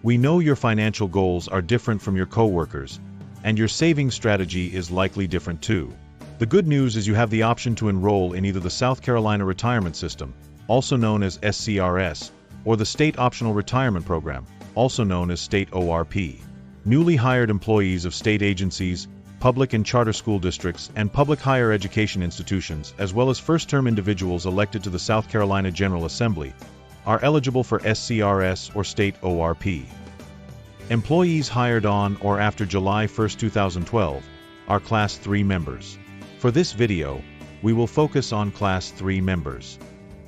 We know your financial goals are different from your coworkers, and your saving strategy is likely different too. The good news is you have the option to enroll in either the South Carolina Retirement System, also known as SCRS, or the State Optional Retirement Program, also known as State ORP. Newly hired employees of state agencies, public and charter school districts, and public higher education institutions, as well as first-term individuals elected to the South Carolina General Assembly, are eligible for SCRS or State ORP. Employees hired on or after July 1, 2012 are Class 3 members. For this video, we will focus on Class 3 members.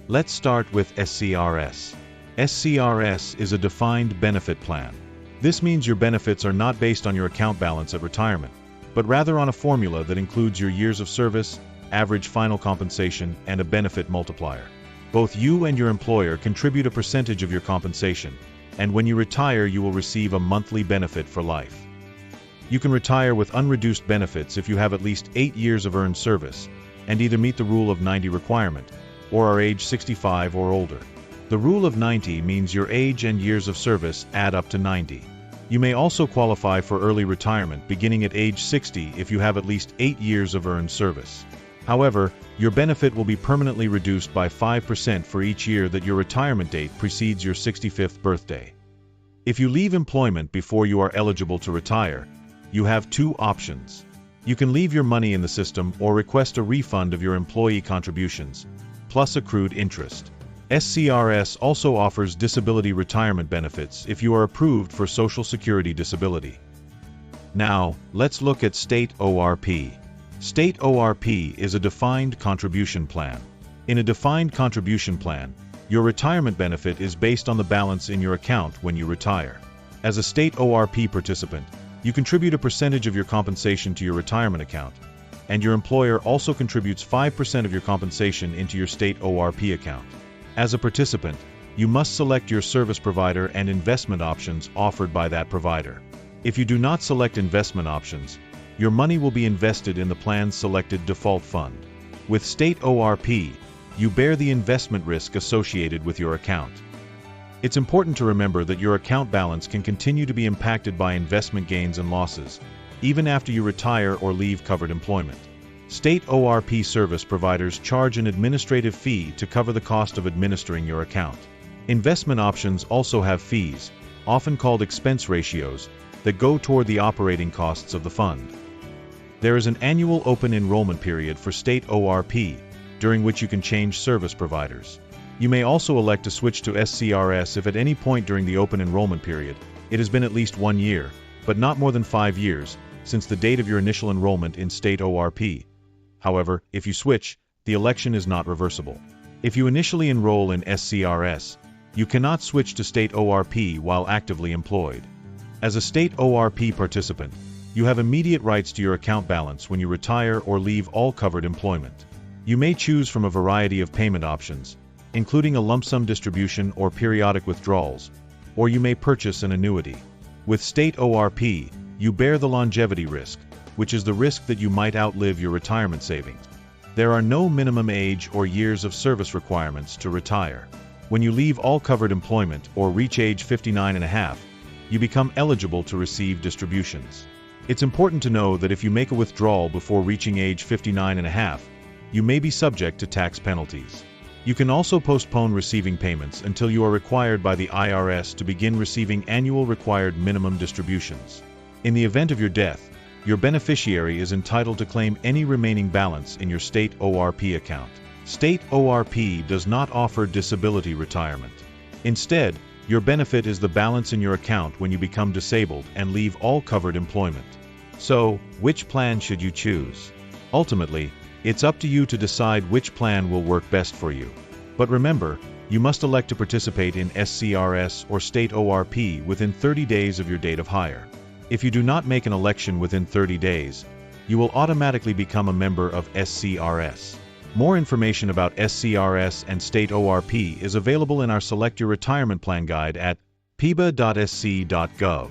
Let's start with SCRS. SCRS is a defined benefit plan. This means your benefits are not based on your account balance at retirement, but rather on a formula that includes your years of service, average final compensation, and a benefit multiplier. Both you and your employer contribute a percentage of your compensation, and when you retire, you will receive a monthly benefit for life. You can retire with unreduced benefits if you have at least 8 years of earned service, and either meet the Rule of 90 requirement, or are age 65 or older. The Rule of 90 means your age and years of service add up to 90. You may also qualify for early retirement beginning at age 60 if you have at least 8 years of earned service. However, your benefit will be permanently reduced by 5% for each year that your retirement date precedes your 65th birthday. If you leave employment before you are eligible to retire, you have two options. You can leave your money in the system or request a refund of your employee contributions, plus accrued interest. SCRS also offers disability retirement benefits if you are approved for Social Security disability. Now, let's look at State ORP. State ORP is a defined contribution plan. In a defined contribution plan, your retirement benefit is based on the balance in your account when you retire. As a State ORP participant, you contribute a percentage of your compensation to your retirement account, and your employer also contributes 5% of your compensation into your State ORP account. As a participant, you must select your service provider and investment options offered by that provider. If you do not select investment options, your money will be invested in the plan's selected default fund. With State ORP, you bear the investment risk associated with your account. It's important to remember that your account balance can continue to be impacted by investment gains and losses, even after you retire or leave covered employment. State ORP service providers charge an administrative fee to cover the cost of administering your account. Investment options also have fees, often called expense ratios, that go toward the operating costs of the fund. There is an annual open enrollment period for State ORP, during which you can change service providers. You may also elect to switch to SCRS if at any point during the open enrollment period it has been at least 1 year, but not more than 5 years, since the date of your initial enrollment in State ORP. However, if you switch, the election is not reversible. If you initially enroll in SCRS, you cannot switch to State ORP while actively employed. As a State ORP participant, you have immediate rights to your account balance when you retire or leave all covered employment. You may choose from a variety of payment options, including a lump sum distribution or periodic withdrawals, or you may purchase an annuity. With State ORP, you bear the longevity risk, which is the risk that you might outlive your retirement savings. There are no minimum age or years of service requirements to retire. When you leave all covered employment or reach age 59.5, you become eligible to receive distributions. It's important to know that if you make a withdrawal before reaching age 59.5, you may be subject to tax penalties. You can also postpone receiving payments until you are required by the IRS to begin receiving annual required minimum distributions. In the event of your death, your beneficiary is entitled to claim any remaining balance in your State ORP account. State ORP does not offer disability retirement. Instead, your benefit is the balance in your account when you become disabled and leave all covered employment. So, which plan should you choose? Ultimately, it's up to you to decide which plan will work best for you. But remember, you must elect to participate in SCRS or State ORP within 30 days of your date of hire. If you do not make an election within 30 days, you will automatically become a member of SCRS. More information about SCRS and State ORP is available in our Select Your Retirement Plan guide at PEBA.sc.gov.